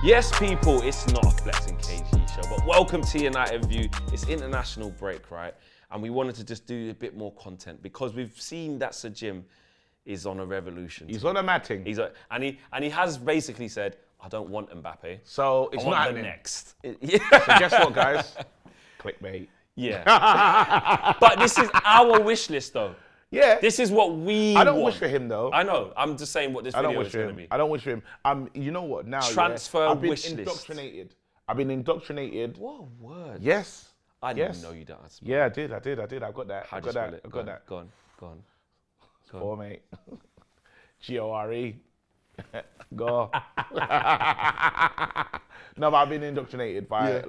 Yes, people, it's not a flexing KG show, but welcome to United View. It's international break, right? And we wanted to just do a bit more content because we've seen that Sir Jim is on a revolution. He's on a matting. And he has basically said, I don't want Mbappe. So it's I want not the happening. next. So guess what, guys? Clickbait. Yeah. But this is our wish list, though. Yeah. This is what we I don't want. wish for him, though. I know. I'm just saying what this video is going to be. I don't wish for him. You know what? Now, Transfer I've been wish list. indoctrinated. I've been indoctrinated. What a word. Yes. I didn't know you don't. Yeah, I did. I've got that. How I do you got spell that. it? I got that. Go on. Four, mate. G-O-R-E. Go. No, but I've been indoctrinated by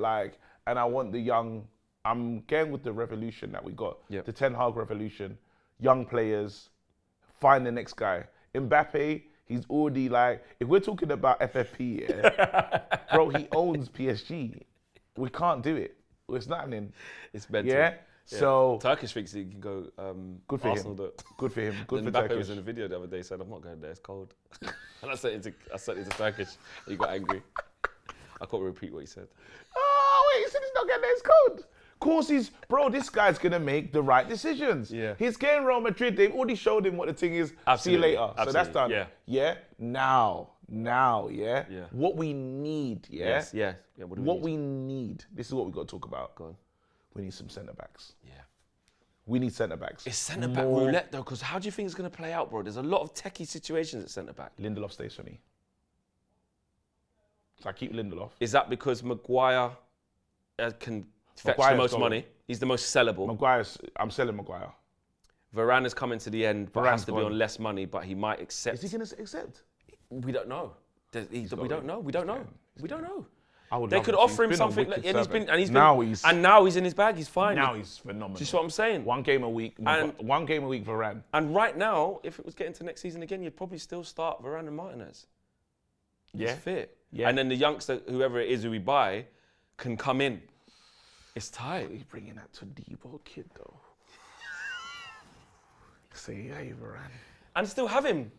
and I want the young. I'm going with the revolution that we got. Yep. The Ten Hag revolution. Young players, find the next guy. Mbappe, he's already if we're talking about FFP, bro, he owns PSG. We can't do it. It's not happening. It's mental. Yeah. So Turkish thinks he can go. good for Arsenal him. Good for him. Good for Mbappe Turkish. was in a video the other day saying, "I'm not going there. It's cold." And I said it to Turkish. He got angry. I can't repeat what he said. Oh wait, he said he's not getting there. It's cold. Of course this guy's gonna make the right decisions. Yeah. He's getting Real Madrid. They've already showed him what the thing is. Absolutely. See you later. Absolutely. So that's done. Yeah. Yeah. Now, Yeah. what we need, Yes. Yeah. What we need. This is what we got to talk about. Go on. We need some centre backs. Yeah. We need centre backs. It's centre back roulette though, because how do you think it's going to play out, bro? There's a lot of techie situations at centre back. Lindelof stays for me. So I keep Lindelof. Is that because Maguire can fetch the Maguire's most going. money? He's the most sellable. I'm selling Maguire. Varane is coming to the end, but Varane's has to be gone. on less money, but he might accept. Is he going to accept? We don't know. We don't know. We don't know. I would They love could it. offer him He's been a something, wicked and he's servant. been, now he's in his bag. He's fine. Now he's phenomenal. Do you see what I'm saying? One game a week. And- One game a week, Varane. And right now, if it was getting to next season again, you'd probably still start Varane and Martinez. He's fit. Yeah. And then the youngster, whoever it is who we buy, can come in. It's tight. He's bringing that to Debo kid though. Say, hey, Varane. And still have him.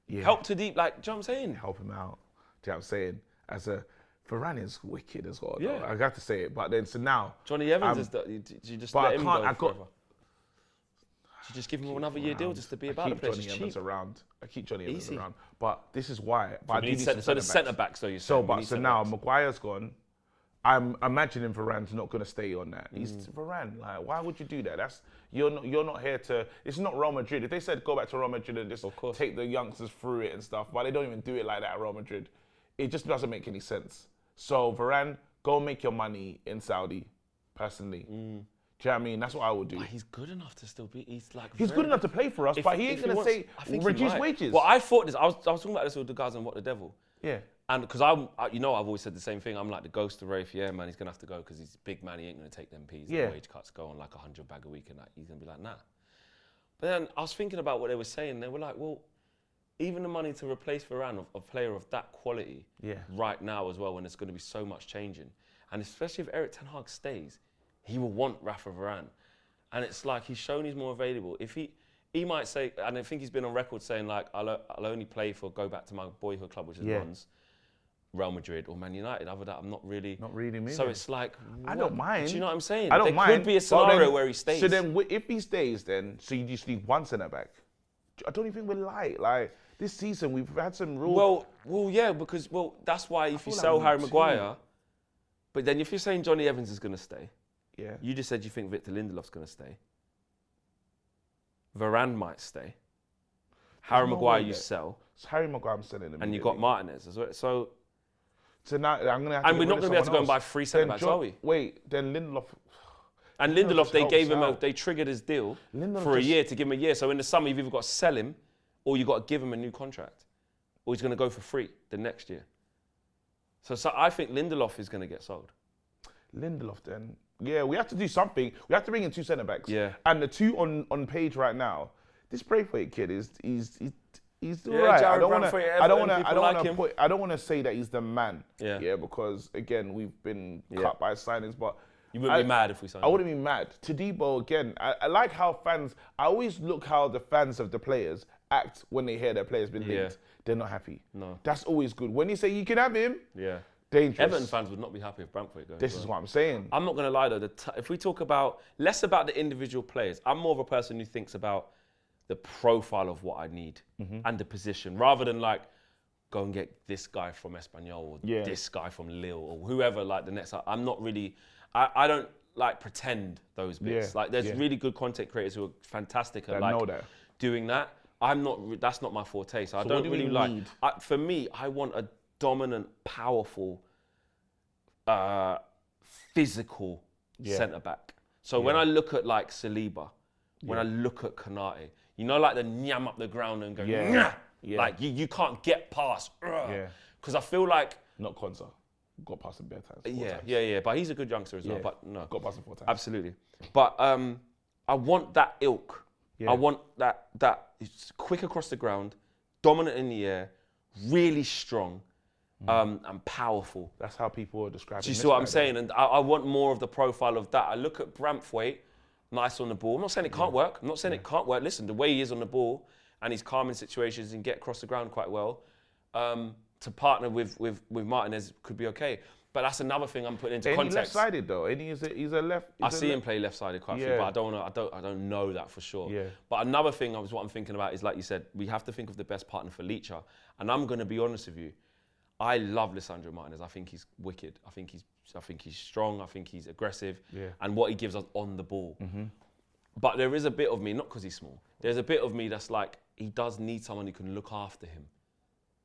Yeah. Help to deep, do you know what I'm saying? Help him out. Do you know what I'm saying? Varane is wicked as well. Yeah. Though. I got to say it. But then, so now. Johnny Evans is the, do you just but let I him can't- go I got- forever? Do you just give him another year deal just to be about the place? Johnny It's Evans cheap. around. I keep Johnny Evans Easy. around. But this is why. But I do need So some the centre-backs. centre backs, though, you So, said. so now Maguire's gone. I'm imagining Varane's not going to stay on that. He's Varane. Why would you do that? You're not here to. It's not Real Madrid. If they said go back to Real Madrid and just take the youngsters through it and stuff, but they don't even do it like that at Real Madrid. It just doesn't make any sense. So Varane, go make your money in Saudi. Personally, do you know what I mean? That's what I would do. But he's good enough to still be. He's good enough to play for us, but he ain't going to say reduce wages. Well, I thought this. I was talking about this with the guys on What the Devil. Yeah. And because I've always said the same thing. I'm like the ghost of Rafe. Yeah, man, he's gonna have to go because he's a big man. He ain't gonna take them P's. Yeah. The wage cuts go on like 100 bag a week, and he's gonna be like, nah. But then I was thinking about what they were saying. They were like, well, even the money to replace Varane, a player of that quality, right now as well, when there's gonna be so much changing, and especially if Erik ten Hag stays, he will want Rafa Varane, and it's like he's shown he's more available. If he might say, and I think he's been on record saying like, I'll only play go back to my boyhood club, which is Mons. Real Madrid or Man United. Other than that, I'm not really moving. So it's like, I don't mind. Do you know what I'm saying? I don't mind. There could be a scenario where he stays. So then, if he stays, then so you just need one centre back. I don't even think we're light. Like this season, we've had some rules. Well, yeah, because that's why if you sell Harry Maguire, but then if you're saying Johnny Evans is going to stay, you just said you think Victor Lindelof's going to stay. Varane might stay. Harry Maguire you sell. So Harry Maguire, I'm selling him. And you got Martinez as well. So now I'm gonna have to. And we're not going to be able to go and buy 3 centre backs, are we? Wait, then Lindelof. And Lindelof, they gave him they triggered his deal for a year to give him a year. So in the summer, you've either got to sell him, or you got to give him a new contract, or he's going to go for free the next year. So I think Lindelof is going to get sold. Lindelof, then. Yeah, we have to do something. We have to bring in 2 centre backs. Yeah. And the 2 on page right now. This Braithwaite kid he's all Yeah, right. Jared I don't want to him. say that he's the man. Yeah. Because again, we've been cut by signings, but you wouldn't be mad if we signed I him. wouldn't be mad. Todibo again. I like how fans. I always look how the fans of the players act when they hear their players been linked. They're not happy. No. That's always good. When you say you can have him, Yeah. Dangerous. Everton fans would not be happy if Brantford goes. This is what I'm saying. I'm not going to lie though. If we talk about less about the individual players, I'm more of a person who thinks about the profile of what I need and the position, rather than like go and get this guy from Espanyol or this guy from Lille or whoever. Like the next, I'm not really. I don't like pretend those bits. Like there's really good content creators who are fantastic at like doing that. I'm not. That's not my forte. So I don't really like. For me, I want a dominant, powerful, physical centre back. So when I look at like Saliba, when I look at Konate, you know, like the nyam up the ground and go, like you can't get past. Because I feel like not Konsa. Got past him bare times. Yeah. But he's a good youngster as well. But no, got past him 4 times. Absolutely. But I want that ilk. I want that quick across the ground, dominant in the air, really strong, and powerful. That's how people are describing. Do you see what I'm saying? And I want more of the profile of that. I look at Brantford, nice on the ball. I'm not saying it can't work. I'm not saying it can't work. Listen, the way he is on the ball and he's calm in situations and get across the ground quite well, to partner with Martinez could be okay. But that's another thing I'm putting into context. He's left-sided though. He's a left. I see him play left-sided quite a few, but I don't know that for sure. But another thing what I'm thinking about is, like you said, we have to think of the best partner for Licha. And I'm going to be honest with you, I love Lisandro Martinez. I think he's wicked. I think he's strong. I think he's aggressive, and what he gives us on the ball. But there is a bit of me, not because he's small. There's a bit of me that's like he does need someone who can look after him,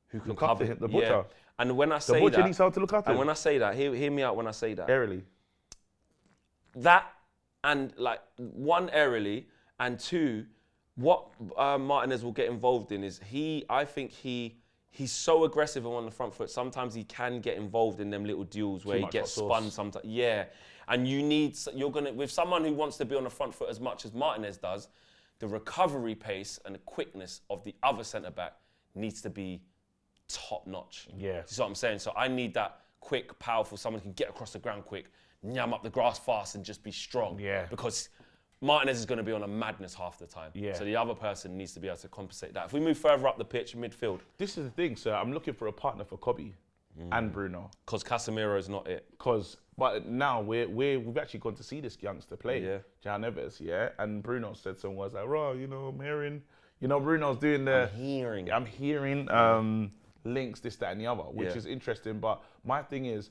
who can cover him. The butcher. And when I say that, needs someone to look after him. When I say that, hear me out. When I say that, airily. That and like one airily and two, what Martinez will get involved in is I think he's so aggressive and on the front foot. Sometimes he can get involved in them little duels where he gets spun. Sometimes, and you're gonna with someone who wants to be on the front foot as much as Martinez does, the recovery pace and the quickness of the other centre back needs to be top notch. You see what I'm saying? So I need that quick, powerful, someone who can get across the ground quick, nyam up the grass fast and just be strong. Because Martinez is going to be on a madness half the time. So the other person needs to be able to compensate that. If we move further up the pitch, midfield. This is the thing, sir. I'm looking for a partner for Kobe and Bruno. Because Casemiro is not it. But now we've actually gone to see this youngster play, Jan Neves, and Bruno said some words like, I'm hearing, Bruno's doing I'm hearing links, this, that, and the other, which is interesting. But my thing is,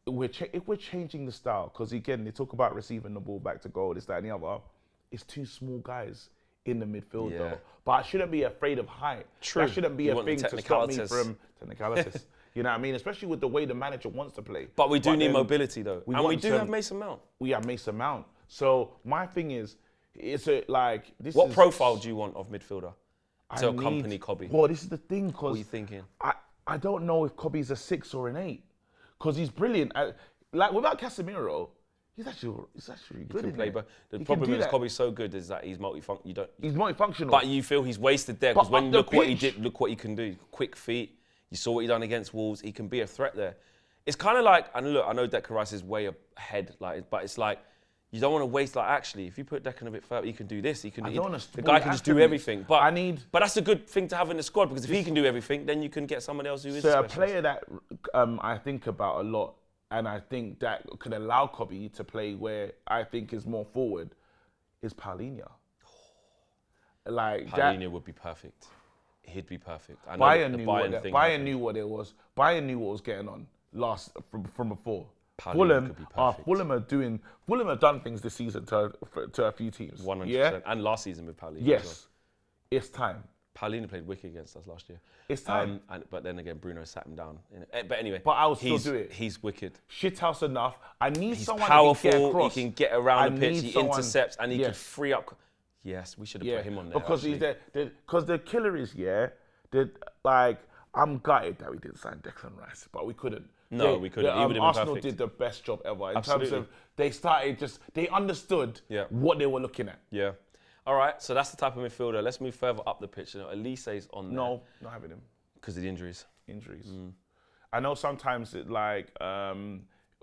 if we're changing the style, because again, they talk about receiving the ball back to goal, this, that, and the other, it's two small guys in the midfield though. But I shouldn't be afraid of height. True. That shouldn't be a thing to stop me from technicalities. You know what I mean? Especially with the way the manager wants to play. But we do need mobility though. And we do have Mason Mount. We have Mason Mount. So my thing is, what profile do you want of midfielder to accompany Kobe? Well, this is the thing, because what are you thinking? I don't know if Kobe's a 6 or an 8, because he's brilliant. Like without Casemiro, he's actually good. He can play, but the problem is Kobe's so good is that he's multifunctional. He's multifunctional. But you feel he's wasted there because look what he did, look what he can do. Quick feet. You saw what he done against Wolves. He can be a threat there. It's kind of like, and look, I know Declan Rice is way ahead, but it's like you don't want to waste. Like actually, if you put Declan a bit further, he can do this. The guy can just do everything. But that's a good thing to have in the squad, because if he can do everything, then you can get someone else who is. So a player that I think about a lot, and I think that could allow Kobe to play where I think is more forward, is Paulinho. Paulinho would be perfect. He'd be perfect. Bayern knew what it was. Bayern knew what was getting on from before. Fulham have done things this season to a few teams. 100%. And last season with Paulinho. Yes, as well. It's time. Paulinho played wicked against us last year. It's time. But then again, Bruno sat him down. But anyway. But I would still do it. He's wicked. Shithouse enough. I need someone powerful, who can get across. He can get around the pitch. He intercepts and he can free up. Yes, we should have put him on there. Because because the killer is I'm gutted that we didn't sign Declan Rice, but we couldn't. No, we couldn't. He would have been Arsenal perfect. did the best job ever in terms of they understood what they were looking at. Yeah. All right, so that's the type of midfielder. Let's move further up the pitch. Elise's on there. No, not having him. Because of the injuries. I know sometimes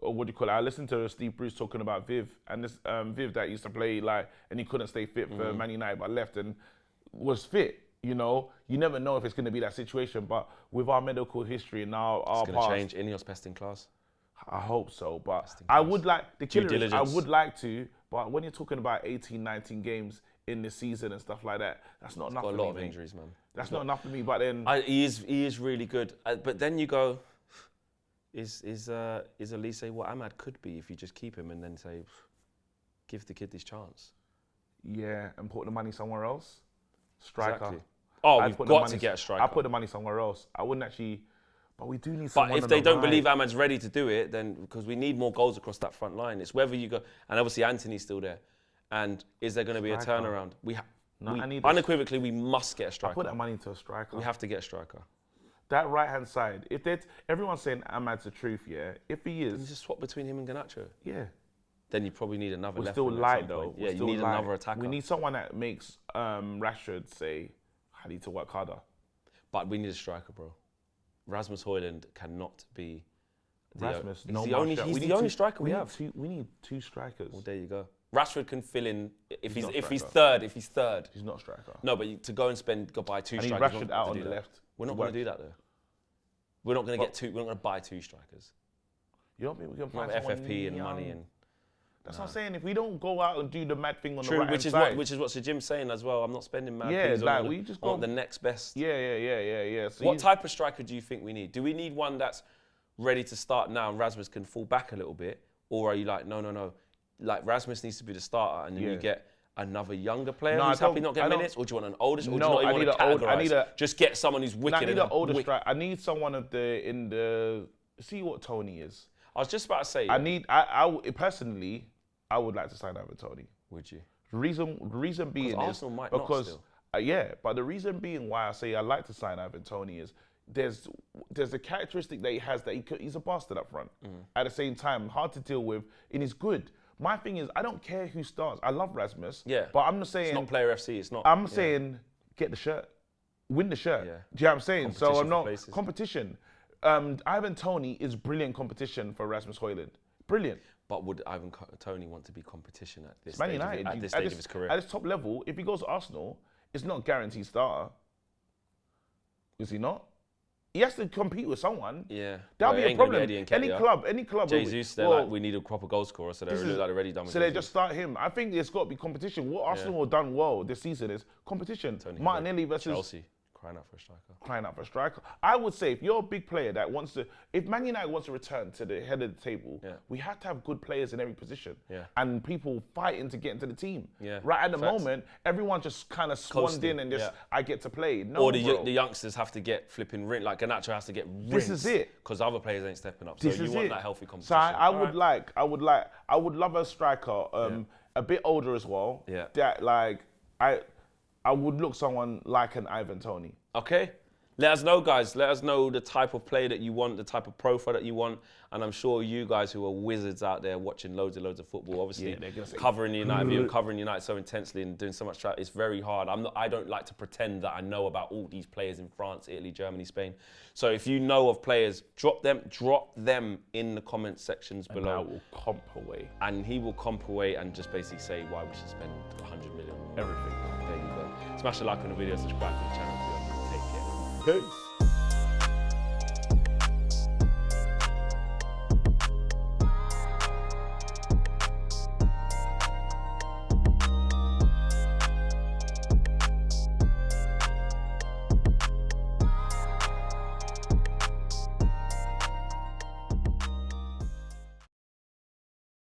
or what do you call it? I listened to Steve Bruce talking about Viv, and this Viv that used to play and he couldn't stay fit for Man United, but left and was fit. You never know if it's going to be that situation, but with our medical history and our it's going to change. Ineos best in class. I hope so, but I would like, the killer is, I would like to, but when you're talking about 18, 19 games in the season and stuff like that, that's not enough for me. Got a lot of injuries, man. That's not enough for me, but then... He is really good. But then you go, is Elise what Ahmad could be if you just keep him and then say, give the kid this chance? Yeah, and put the money somewhere else. Striker. Exactly. Oh, we've got to get a striker. I put the money somewhere else. I wouldn't actually... But we do need someone. But if they don't believe Ahmad's ready to do it, then because we need more goals across that front line, it's whether you go, and obviously Anthony's still there, and is there going to be a turnaround? Unequivocally, we must get a striker. I put that money into a striker. We have to get a striker. That right hand side, if everyone's saying Ahmad's the truth, yeah. If he is, then you just swap between him and Garnacho. Yeah. Then you probably need another. We're still light though. Yeah, you need another attacker. We need someone that makes Rashford say, "I need to work harder." But we need a striker, bro. Rasmus Højlund cannot be. Rasmus, he's the only striker we have. We need two strikers. Well, there you go. Rashford can fill in if he's third. He's not a striker. No, but to go and buy two strikers. I need Rashford out on the left. We're not going to do that though. We're not going to get two. We're not going to buy two strikers. You don't think we can buy FFP and money and. That's what I'm saying. If we don't go out and do the mad thing on the right side, which is what Sir Jim's saying as well. I'm not spending mad. Yeah, like we just want the next best. Yeah. So what type of striker do you think we need? Do we need one that's ready to start now and Rasmus can fall back a little bit, or are you like no? Like Rasmus needs to be the starter, and then you get another younger player who's happy not getting minutes, or do you want an older? No, I need just get someone who's wicked. I need an older striker. I need someone in the. See what Tony is. I was just about to say. I personally. I would like to sign Ivan Toney. Would you? The reason being is Arsenal might not still. But the reason being why I say I like to sign Ivan Toney is there's a characteristic that he has that he's a bastard up front. At the same time, hard to deal with, and he's good. My thing is I don't care who starts. I love Rasmus. Yeah. But I'm not saying it's not player FC. It's not. I'm saying get the shirt, win the shirt. Yeah. Do you know what I'm saying? So I'm not competition. Ivan Toney is brilliant competition for Rasmus Højlund. Brilliant. But would Ivan Toney want to be competition at this Man stage, United, at this stage of his career? At this top level, if he goes to Arsenal, it's not a guaranteed starter. Is he not? He has to compete with someone. Yeah. That'll be a problem. Any club. Jesus, they're like, we need a proper goal scorer, so they're already done with So they just start him. I think there's got to be competition. What Arsenal have done well this season is competition. Martinelli versus... Chelsea. Crying out for a striker. I would say if you're a big player that wants to, if Man United wants to return to the head of the table, we have to have good players in every position. Yeah. And people fighting to get into the team. Yeah. Right at the moment, everyone just kind of swanned in and just, I get to play. No, or the youngsters have to get flipping rinsed, like Garnacho has to get rinsed. This is it. Because other players ain't stepping up. So you want that healthy competition. So I would love a striker, a bit older as well. Yeah. That like, I would look someone like an Ivan Toney. Okay. Let us know, guys. Let us know the type of play that you want, the type of profile that you want. And I'm sure you guys who are wizards out there watching loads of football, obviously covering United, covering United so intensely and doing so much, it's very hard. I don't like to pretend that I know about all these players in France, Italy, Germany, Spain. So if you know of players, drop them in the comment sections below. And I will comp away. And he will comp away and just basically say why we should spend 100 million. Everything. There you go. Smash the like on the video, subscribe to the channel. Take care. Peace.